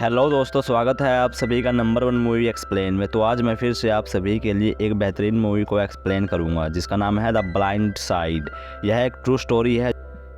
Hello दोस्तों, स्वागत है आप सभी का नंबर 1 मूवी एक्सप्लेन में। तो आज मैं फिर से आप सभी के लिए एक बेहतरीन मूवी को एक्सप्लेन करूंगा जिसका नाम है द ब्लाइंड साइड। यह एक ट्रू स्टोरी है।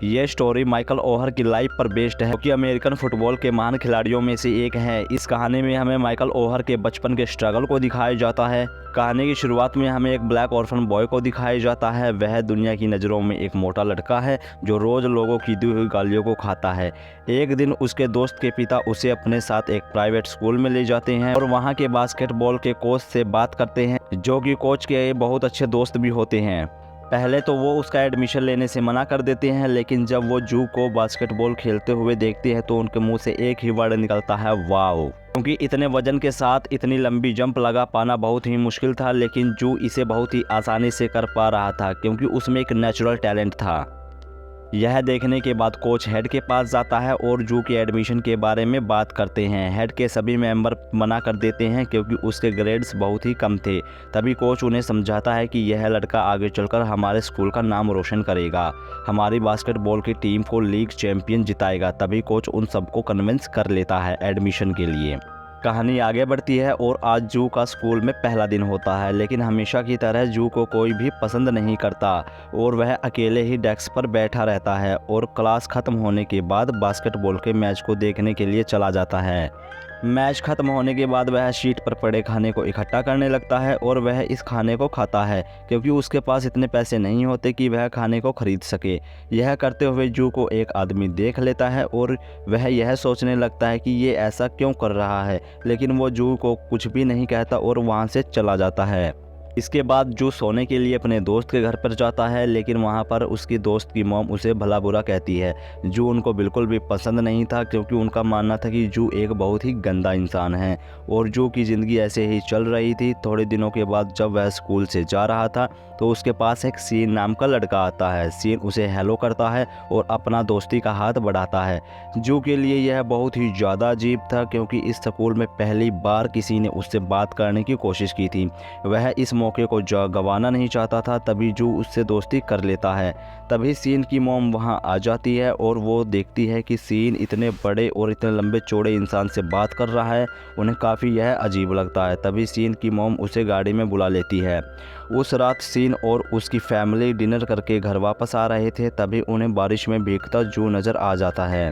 ये स्टोरी माइकल ओहर की लाइफ पर बेस्ड है, जो कि अमेरिकन फुटबॉल के महान खिलाड़ियों में से एक है। इस कहानी में हमें माइकल ओहर के बचपन के स्ट्रगल को दिखाया जाता है। कहानी की शुरुआत में हमें एक ब्लैक ऑर्फन बॉय को दिखाया जाता है। वह दुनिया की नज़रों में एक मोटा लड़का है जो रोज़ लोगों की दी हुई गालियों को खाता है। एक दिन उसके दोस्त के पिता उसे अपने साथ एक प्राइवेट स्कूल में ले जाते हैं और वहाँ के बास्केटबॉल के कोच से बात करते हैं, जो कि कोच के बहुत अच्छे दोस्त भी होते हैं। पहले तो वो उसका एडमिशन लेने से मना कर देते हैं, लेकिन जब वो जू को बास्केटबॉल खेलते हुए देखते हैं तो उनके मुंह से एक ही वर्ड निकलता है, वाओ। क्योंकि इतने वजन के साथ इतनी लंबी जंप लगा पाना बहुत ही मुश्किल था, लेकिन जू इसे बहुत ही आसानी से कर पा रहा था क्योंकि उसमें एक नेचुरल टैलेंट था। यह देखने के बाद कोच हेड के पास जाता है और जू के एडमिशन के बारे में बात करते हैं। हेड के सभी मेंबर मना कर देते हैं क्योंकि उसके ग्रेड्स बहुत ही कम थे। तभी कोच उन्हें समझाता है कि यह लड़का आगे चलकर हमारे स्कूल का नाम रोशन करेगा, हमारी बास्केटबॉल की टीम को लीग चैंपियन जिताएगा। तभी कोच उन सबको कन्विंस कर लेता है एडमिशन के लिए। कहानी आगे बढ़ती है और आज जू का स्कूल में पहला दिन होता है, लेकिन हमेशा की तरह जू को कोई भी पसंद नहीं करता और वह अकेले ही डेस्क पर बैठा रहता है और क्लास ख़त्म होने के बाद बास्केटबॉल के मैच को देखने के लिए चला जाता है। मैच ख़त्म होने के बाद वह शीट पर पड़े खाने को इकट्ठा करने लगता है और वह इस खाने को खाता है क्योंकि उसके पास इतने पैसे नहीं होते कि वह खाने को खरीद सके। यह करते हुए जू को एक आदमी देख लेता है और वह यह सोचने लगता है कि ये ऐसा क्यों कर रहा है, लेकिन वो जू को कुछ भी नहीं कहता और वहाँ से चला जाता है। इसके बाद जू सोने के लिए अपने दोस्त के घर पर जाता है, लेकिन वहाँ पर उसकी दोस्त की मॉम उसे भला बुरा कहती है। जू उनको बिल्कुल भी पसंद नहीं था क्योंकि उनका मानना था कि जू एक बहुत ही गंदा इंसान है और जू की ज़िंदगी ऐसे ही चल रही थी। थोड़े दिनों के बाद जब वह स्कूल से जा रहा था तो उसके पास एक सीन नाम का लड़का आता है। सीन उसे हेलो करता है और अपना दोस्ती का हाथ बढ़ाता है। जू के लिए यह बहुत ही ज़्यादा अजीब था क्योंकि इस स्कूल में पहली बार किसी ने उससे बात करने की कोशिश की थी। वह इस मौके को गंवाना नहीं चाहता था, तभी जू उससे दोस्ती कर लेता है। तभी सीन की मॉम वहां आ जाती है और वो देखती है कि सीन इतने बड़े और इतने लंबे चौड़े इंसान से बात कर रहा है। उन्हें काफ़ी यह अजीब लगता है। तभी सीन की मॉम उसे गाड़ी में बुला लेती है। उस रात सीन और उसकी फैमिली डिनर करके घर वापस आ रहे थे, तभी उन्हें बारिश में भीगता जू नज़र आ जाता है।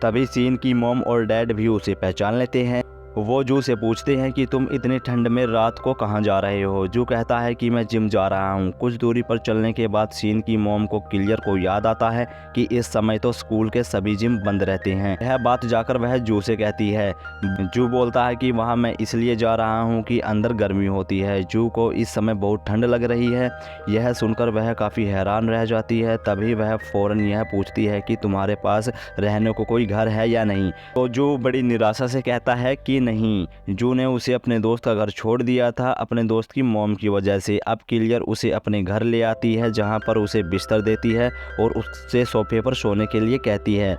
तभी सीन की मॉम और डैड भी उसे पहचान लेते हैं। वो जू से पूछते हैं कि तुम इतनी ठंड में रात को कहाँ जा रहे हो। जू कहता है कि मैं जिम जा रहा हूँ। कुछ दूरी पर चलने के बाद सीन की मॉम को क्लियर को याद आता है कि इस समय तो स्कूल के सभी जिम बंद रहते हैं। यह बात जाकर वह जू से कहती है। जू बोलता है कि वहाँ मैं इसलिए जा रहा हूँ कि अंदर गर्मी होती है। जू को इस समय बहुत ठंड लग रही है। यह सुनकर वह काफ़ी हैरान रह जाती है। तभी वह फ़ौरन यह पूछती है कि तुम्हारे पास रहने को कोई घर है या नहीं। तो जू बड़ी निराशा से कहता है कि नहीं। जू ने उसे अपने दोस्त का घर छोड़ दिया था अपने दोस्त की मॉम की वजह से। अब क्लियर उसे अपने घर ले आती है जहां पर उसे बिस्तर देती है और उससे सोफे पर सोने के लिए कहती है।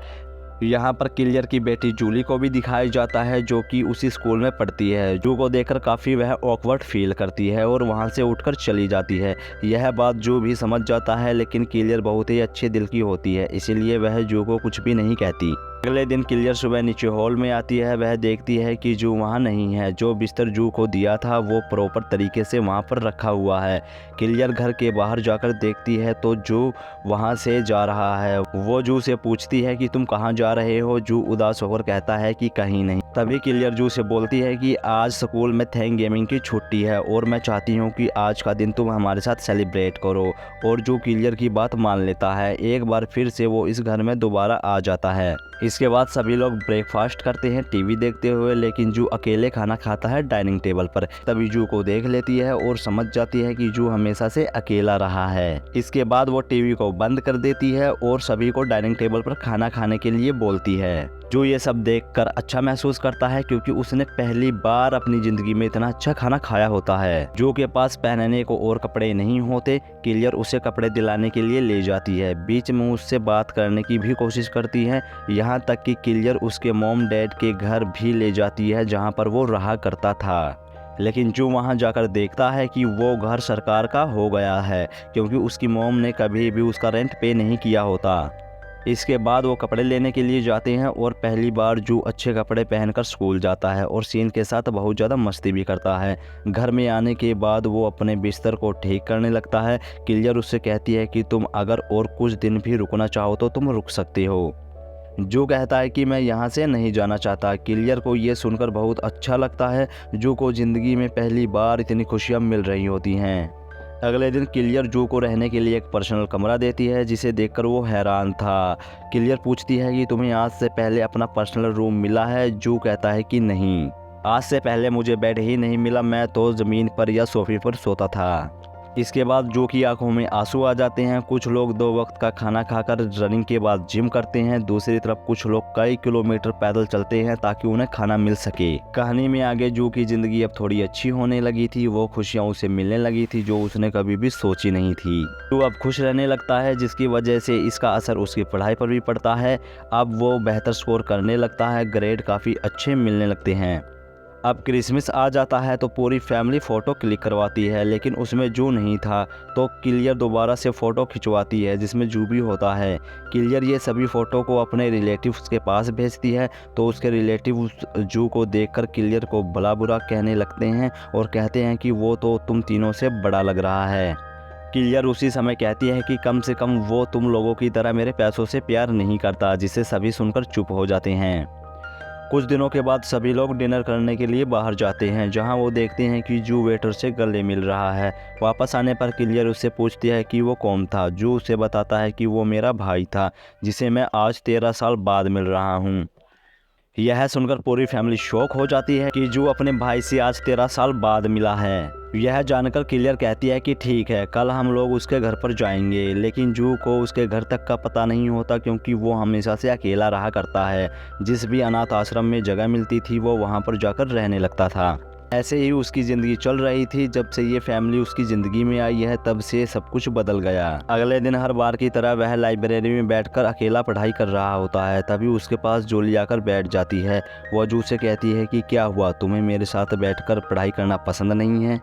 यहाँ पर क्लियर की बेटी जूली को भी दिखाया जाता है जो कि उसी स्कूल में पढ़ती है। जू को देखकर काफ़ी वह ऑकवर्ड फील करती है और वहाँ से उठकर चली जाती है। यह बात जू भी समझ जाता है, लेकिन क्लियर बहुत ही अच्छे दिल की होती है, इसीलिए वह जू को कुछ भी नहीं कहती। अगले दिन क्लियर सुबह नीचे हॉल में आती है। वह देखती है कि जू वहाँ नहीं है। जो बिस्तर जू को दिया था वो प्रॉपर तरीके से वहाँ पर रखा हुआ है। क्लियर घर के बाहर जाकर देखती है तो जू वहाँ से जा रहा है। वो जू से पूछती है कि तुम कहाँ जा रहे हो। जू उदास होकर कहता है कि कहीं नहीं। तभी क्लियर जू से बोलती है कि आज स्कूल में थैंक गेमिंग की छुट्टी है और मैं चाहती हूँ कि आज का दिन तुम हमारे साथ सेलिब्रेट करो। और जू क्लियर की बात मान लेता है। एक बार फिर से वो इस घर में दोबारा आ जाता है। इसके बाद सभी लोग ब्रेकफास्ट करते हैं टीवी देखते हुए, लेकिन जू अकेले खाना खाता है डाइनिंग टेबल पर। तभी जू को देख लेती है और समझ जाती है कि जू हमेशा से अकेला रहा है। इसके बाद वो टीवी को बंद कर देती है और सभी को डाइनिंग टेबल पर खाना खाने के लिए बोलती है। जू ये सब देखकर अच्छा महसूस करता है क्योंकि उसने पहली बार अपनी जिंदगी में इतना अच्छा खाना खाया होता है। जू के पास पहनने को और कपड़े नहीं होते। क्लियर उसे कपड़े दिलाने के लिए ले जाती है। बीच में उससे बात करने की भी कोशिश करती है, यहाँ तक कि क्लियर उसके मॉम डैड के घर भी ले जाती है जहाँ पर वो रहा करता था। लेकिन जू वहाँ जाकर देखता है कि वो घर सरकार का हो गया है क्योंकि उसकी मॉम ने कभी भी उसका रेंट पे नहीं किया होता। इसके बाद वो कपड़े लेने के लिए जाते हैं और पहली बार जू अच्छे कपड़े पहनकर स्कूल जाता है और सीन के साथ बहुत ज़्यादा मस्ती भी करता है। घर में आने के बाद वो अपने बिस्तर को ठीक करने लगता है। किलियर उससे कहती है कि तुम अगर और कुछ दिन भी रुकना चाहो तो तुम रुक सकते हो। जू कहता है कि मैं यहाँ से नहीं जाना चाहता। किलियर को ये सुनकर बहुत अच्छा लगता है। जू को ज़िंदगी में पहली बार इतनी खुशियाँ मिल रही होती हैं। अगले दिन किलियर जू को रहने के लिए एक पर्सनल कमरा देती है, जिसे देखकर वो हैरान था। किलियर पूछती है कि तुम्हें आज से पहले अपना पर्सनल रूम मिला है? जू कहता है कि नहीं, आज से पहले मुझे बेड ही नहीं मिला, मैं तो ज़मीन पर या सोफे पर सोता था। इसके बाद जू की आंखों में आंसू आ जाते हैं। कुछ लोग 2 वक्त का खाना खाकर रनिंग के बाद जिम करते हैं। दूसरी तरफ कुछ लोग कई किलोमीटर पैदल चलते हैं ताकि उन्हें खाना मिल सके। कहानी में आगे जू की ज़िंदगी अब थोड़ी अच्छी होने लगी थी। वो खुशियाँ उसे मिलने लगी थी जो उसने कभी भी सोची नहीं थी। जू अब खुश रहने लगता है, जिसकी वजह से इसका असर उसकी पढ़ाई पर भी पड़ता है। अब वो बेहतर स्कोर करने लगता है, ग्रेड काफ़ी अच्छे मिलने लगते हैं। अब क्रिसमस आ जाता है तो पूरी फैमिली फ़ोटो क्लिक करवाती है, लेकिन उसमें जू नहीं था। तो किलियर दोबारा से फ़ोटो खिंचवाती है जिसमें जू भी होता है। किलियर ये सभी फ़ोटो को अपने रिलेटिव्स के पास भेजती है तो उसके रिलेटिव जू को देखकर किलियर को भला बुरा कहने लगते हैं और कहते हैं कि वो तो तुम तीनों से बड़ा लग रहा है। किलियर उसी समय कहती है कि कम से कम वो तुम लोगों की तरह मेरे पैसों से प्यार नहीं करता, जिसे सभी सुनकर चुप हो जाते हैं। कुछ दिनों के बाद सभी लोग डिनर करने के लिए बाहर जाते हैं, जहां वो देखते हैं कि जू वेटर से गले मिल रहा है। वापस आने पर किलियर उससे पूछती है कि वो कौन था। जू उसे बताता है कि वो मेरा भाई था, जिसे मैं आज 13 साल बाद मिल रहा हूँ। यह सुनकर पूरी फैमिली शॉक हो जाती है कि जू अपने भाई से आज 13 साल बाद मिला है। यह जानकर किलियर कहती है कि ठीक है, कल हम लोग उसके घर पर जाएंगे। लेकिन जू को उसके घर तक का पता नहीं होता, क्योंकि वो हमेशा से अकेला रहा करता है। जिस भी अनाथ आश्रम में जगह मिलती थी वो वहाँ पर जाकर रहने लगता था। ऐसे ही उसकी ज़िंदगी चल रही थी। जब से ये फैमिली उसकी ज़िंदगी में आई है तब से सब कुछ बदल गया। अगले दिन हर बार की तरह वह लाइब्रेरी में बैठकर अकेला पढ़ाई कर रहा होता है। तभी उसके पास जूली आकर बैठ जाती है। वह जू से कहती है कि क्या हुआ, तुम्हें मेरे साथ बैठकर पढ़ाई करना पसंद नहीं है?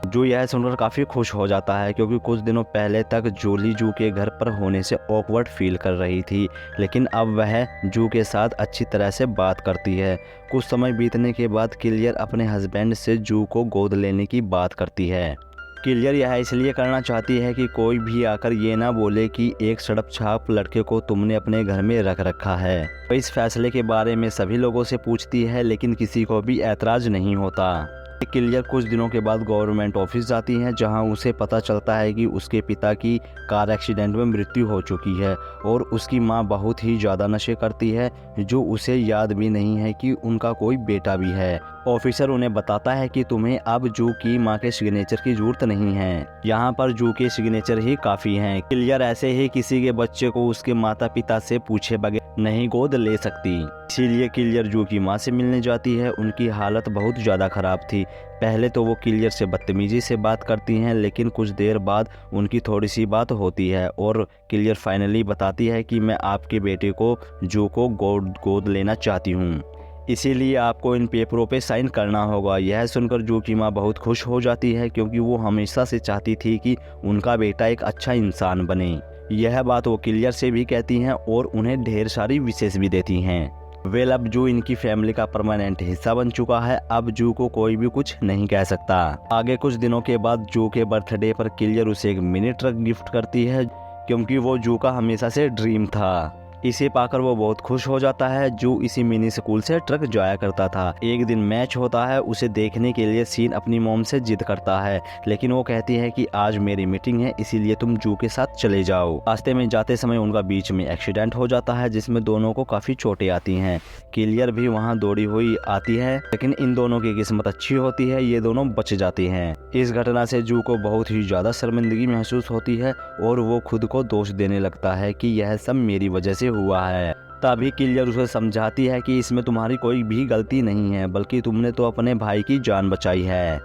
जू यह सुनकर काफ़ी खुश हो जाता है, क्योंकि कुछ दिनों पहले तक जूली जू के घर पर होने से ऑकवर्ड फील कर रही थी, लेकिन अब वह जू के साथ अच्छी तरह से बात करती है। कुछ समय बीतने के बाद किलियर अपने हस्बैंड से जू को गोद लेने की बात करती है। किलियर यह इसलिए करना चाहती है कि कोई भी आकर ये ना बोले कि एक सड़प छाप लड़के को तुमने अपने घर में रख रखा है। वो इस फैसले के बारे में सभी लोगों से पूछती है, लेकिन किसी को भी ऐतराज़ नहीं होता। किलियर कुछ दिनों के बाद गवर्नमेंट ऑफिस जाती हैं, जहां उसे पता चलता है कि उसके पिता की कार एक्सीडेंट में मृत्यु हो चुकी है और उसकी मां बहुत ही ज़्यादा नशे करती है, जो उसे याद भी नहीं है कि उनका कोई बेटा भी है। ऑफिसर उन्हें बताता है कि तुम्हें अब जू की मां के सिग्नेचर की जरूरत नहीं है, यहाँ पर जू के सिग्नेचर ही काफ़ी हैं। किलियर ऐसे ही किसी के बच्चे को उसके माता पिता से पूछे बगैर नहीं गोद ले सकती, इसीलिए किलियर जू की मां से मिलने जाती है। उनकी हालत बहुत ज़्यादा ख़राब थी। पहले तो वो किलियर से बदतमीजी से बात करती हैं, लेकिन कुछ देर बाद उनकी थोड़ी सी बात होती है और किलियर फाइनली बताती है कि मैं आपके बेटे को जू को गोद लेना चाहती हूँ, इसीलिए आपको इन पेपरों पे साइन करना होगा। यह सुनकर जू की माँ बहुत खुश हो जाती है, क्योंकि वो हमेशा से चाहती थी कि उनका बेटा एक अच्छा इंसान बने। यह बात वो किलियर से भी कहती हैं और उन्हें ढेर सारी विशेष भी देती हैं। अब जू इनकी फैमिली का परमानेंट हिस्सा बन चुका है। अब जू को कोई भी कुछ नहीं कह सकता। आगे कुछ दिनों के बाद जू के बर्थडे पर किलियर उसे एक मिनी ट्रक गिफ्ट करती है, क्योंकि वो जू का हमेशा से ड्रीम था। इसे पाकर वो बहुत खुश हो जाता है। जू इसी मिनी स्कूल से ट्रक जाया करता था। एक दिन मैच होता है, उसे देखने के लिए सीन अपनी मॉम से जिद करता है, लेकिन वो कहती है कि आज मेरी मीटिंग है, इसीलिए तुम जू के साथ चले जाओ। रास्ते में जाते समय उनका बीच में एक्सीडेंट हो जाता है, जिसमें दोनों को काफ़ी चोटें आती हैं। किलियर भी वहाँ दौड़ी हुई आती है, लेकिन इन दोनों की किस्मत अच्छी होती है, ये दोनों बच जाते हैं। इस घटना से जू को बहुत ही ज़्यादा शर्मिंदगी महसूस होती है और वो खुद को दोष देने लगता है कि यह सब मेरी वजह से हुआ है। तभी किलियर उसे समझाती है कि इसमें तुम्हारी कोई भी गलती नहीं है, बल्कि तुमने तो अपने भाई की जान बचाई है।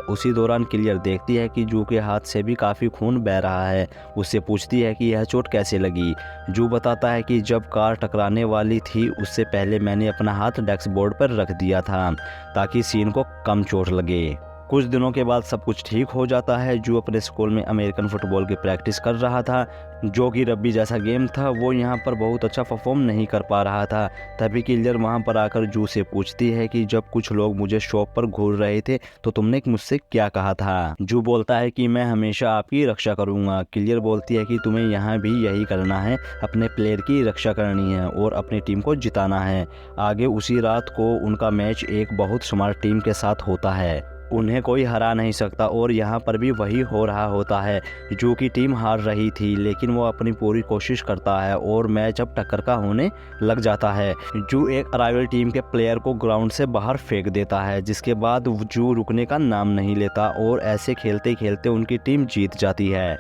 उसी दौरान किलियर देखती है कि जू के हाथ से भी काफ़ी खून बह रहा है। उससे पूछती है कि यह चोट कैसे लगी। जू बताता है कि जब कार टकराने वाली थी उससे पहले मैंने अपना हाथ डेस्क बोर्ड पर रख दिया था, ताकि सीन को कम चोट लगे। कुछ दिनों के बाद सब कुछ ठीक हो जाता है। जू अपने स्कूल में अमेरिकन फुटबॉल की प्रैक्टिस कर रहा था, जो कि रग्बी जैसा गेम था। वो यहाँ पर बहुत अच्छा परफॉर्म नहीं कर पा रहा था। तभी किलर वहाँ पर आकर जू से पूछती है कि जब कुछ लोग मुझे शॉप पर घूर रहे थे तो तुमने मुझसे क्या कहा था। जू बोलता है कि मैं हमेशा आपकी रक्षा करूँगा। किलर बोलती है कि तुम्हें यहाँ भी यही करना है, अपने प्लेयर की रक्षा करनी है और अपनी टीम को जिताना है। आगे उसी रात को उनका मैच एक बहुत स्मार्ट टीम के साथ होता है। उन्हें कोई हरा नहीं सकता और यहाँ पर भी वही हो रहा होता है। जू की टीम हार रही थी, लेकिन वो अपनी पूरी कोशिश करता है और मैच अब टक्कर का होने लग जाता है। जू एक राइवल टीम के प्लेयर को ग्राउंड से बाहर फेंक देता है, जिसके बाद जू रुकने का नाम नहीं लेता और ऐसे खेलते खेलते उनकी टीम जीत जाती है।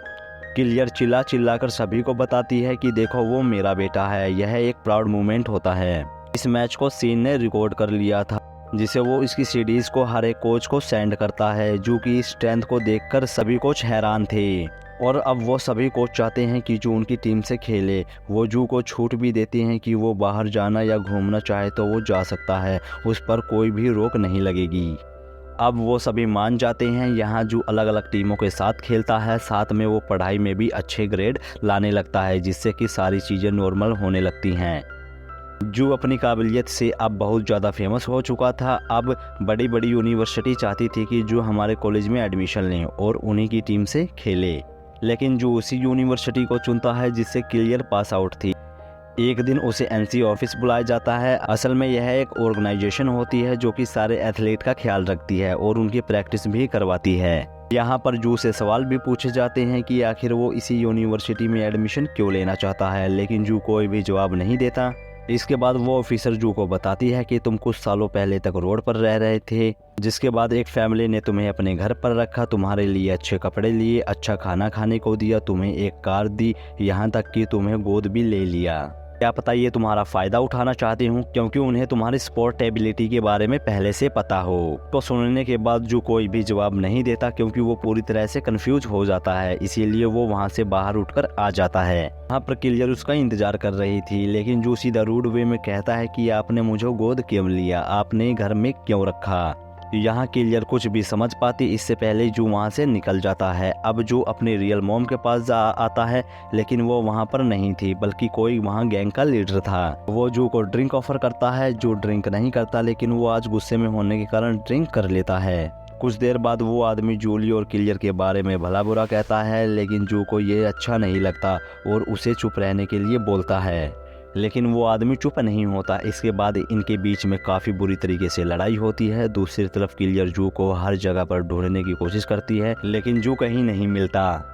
किलर चिल्ला चिल्लाकर सभी को बताती है कि देखो वो मेरा बेटा है। यह एक प्राउड मोमेंट होता है। इस मैच को सीन ने रिकॉर्ड कर लिया था, जिसे वो इसकी सीडीज को हर एक कोच को सेंड करता है। जू की स्ट्रेंथ को देखकर सभी कोच हैरान थे और अब वो सभी कोच चाहते हैं कि जू उनकी टीम से खेले। वो जू को छूट भी देते हैं कि वो बाहर जाना या घूमना चाहे तो वो जा सकता है, उस पर कोई भी रोक नहीं लगेगी। अब वो सभी मान जाते हैं। यहाँ जू अलग अलग टीमों के साथ खेलता है, साथ में वो पढ़ाई में भी अच्छे ग्रेड लाने लगता है, जिससे कि सारी चीज़ें नॉर्मल होने लगती हैं। जू अपनी काबिलियत से अब बहुत ज़्यादा फेमस हो चुका था। अब बड़ी बड़ी यूनिवर्सिटी चाहती थी कि जू हमारे कॉलेज में एडमिशन लें और उन्हीं की टीम से खेले, लेकिन जू उसी यूनिवर्सिटी को चुनता है जिससे किलर पास आउट थी। एक दिन उसे एनसी ऑफिस बुलाया जाता है। असल में यह एक ऑर्गेनाइजेशन होती है जो कि सारे एथलीट का ख्याल रखती है और उनकी प्रैक्टिस भी करवाती है। यहाँ पर जू से सवाल भी पूछे जाते हैं कि आखिर वो इसी यूनिवर्सिटी में एडमिशन क्यों लेना चाहता है, लेकिन जू कोई भी जवाब नहीं देता। इसके बाद वो ऑफिसर जू को बताती है कि तुम कुछ सालों पहले तक रोड पर रह रहे थे, जिसके बाद एक फैमिली ने तुम्हें अपने घर पर रखा, तुम्हारे लिए अच्छे कपड़े लिए, अच्छा खाना खाने को दिया, तुम्हें एक कार दी, यहाँ तक कि तुम्हें गोद भी ले लिया। क्या पता ये तुम्हारा फ़ायदा उठाना चाहते हूँ, क्योंकि उन्हें तुम्हारी स्पोर्टेबिलिटी के बारे में पहले से पता हो। तो सुनने के बाद जो कोई भी जवाब नहीं देता, क्योंकि वो पूरी तरह से कंफ्यूज हो जाता है, इसीलिए वो वहाँ से बाहर उठकर आ जाता है। यहाँ पर किलर उसका इंतजार कर रही थी, लेकिन जो सीधा रूड वे में कहता है कि आपने मुझे गोद क्यों लिया, आपने घर में क्यों रखा। यहाँ किलर कुछ भी समझ पाती इससे पहले जू वहाँ से निकल जाता है। अब जू अपने रियल मॉम के पास आता है, लेकिन वो वहाँ पर नहीं थी, बल्कि कोई वहाँ गैंग का लीडर था। वो जू को ड्रिंक ऑफर करता है। जू ड्रिंक नहीं करता, लेकिन वो आज गुस्से में होने के कारण ड्रिंक कर लेता है। कुछ देर बाद वो आदमी जूली और किलर के बारे में भला बुरा कहता है, लेकिन जू को ये अच्छा नहीं लगता और उसे चुप रहने के लिए बोलता है, लेकिन वो आदमी चुप नहीं होता। इसके बाद इनके बीच में काफ़ी बुरी तरीके से लड़ाई होती है। दूसरी तरफ किलर जू को हर जगह पर ढूंढने की कोशिश करती है, लेकिन जू कहीं नहीं मिलता।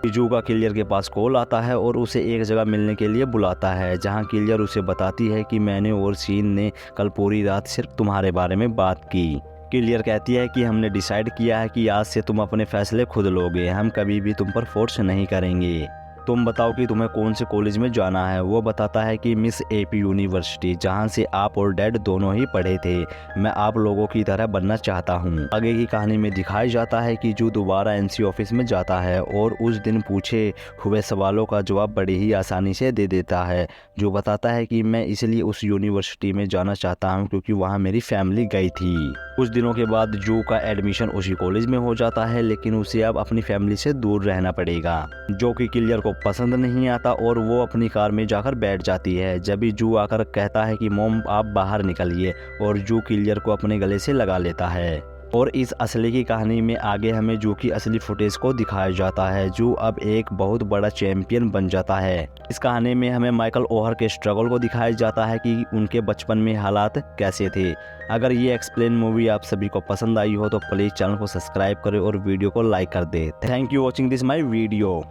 जू का किलर के पास कॉल आता है और उसे एक जगह मिलने के लिए बुलाता है, जहां किलर उसे बताती है कि मैंने और सीन ने कल पूरी रात सिर्फ तुम्हारे बारे में बात की। किलर कहती है कि हमने डिसाइड किया है कि आज से तुम अपने फैसले खुद लोगे, हम कभी भी तुम पर फोर्स नहीं करेंगे। तुम बताओ कि तुम्हें कौन से कॉलेज में जाना है। वो बताता है कि मिस एपी यूनिवर्सिटी, जहां से आप और डैड दोनों ही पढ़े थे। मैं आप लोगों की तरह बनना चाहता हूं। आगे की कहानी में दिखाया जाता है कि जू दोबारा एनसी ऑफिस में जाता है और उस दिन पूछे हुए सवालों का जवाब बड़ी ही आसानी से दे देता है। जो बताता है कि मैं इसलिए उस यूनिवर्सिटी में जाना चाहता हूँ क्योंकि वहाँ मेरी फैमिली गई थी। कुछ दिनों के बाद जू का एडमिशन उसी कॉलेज में हो जाता है, लेकिन उसे अब अपनी फैमिली से दूर रहना पड़ेगा, जो कि किलर को पसंद नहीं आता और वो अपनी कार में जाकर बैठ जाती है। जब भी जू आकर कहता है कि मॉम आप बाहर निकलिए, और जू किलर को अपने गले से लगा लेता है। और इस असली की कहानी में आगे हमें जू की असली फुटेज को दिखाया जाता है। जू अब एक बहुत बड़ा चैंपियन बन जाता है। इस कहानी में हमें माइकल ओहर के स्ट्रगल को दिखाया जाता है कि उनके बचपन में हालात कैसे थे। अगर ये एक्सप्लेन मूवी आप सभी को पसंद आई हो तो प्लीज़ चैनल को सब्सक्राइब करें और वीडियो को लाइक कर दें। Thank you watching this my video.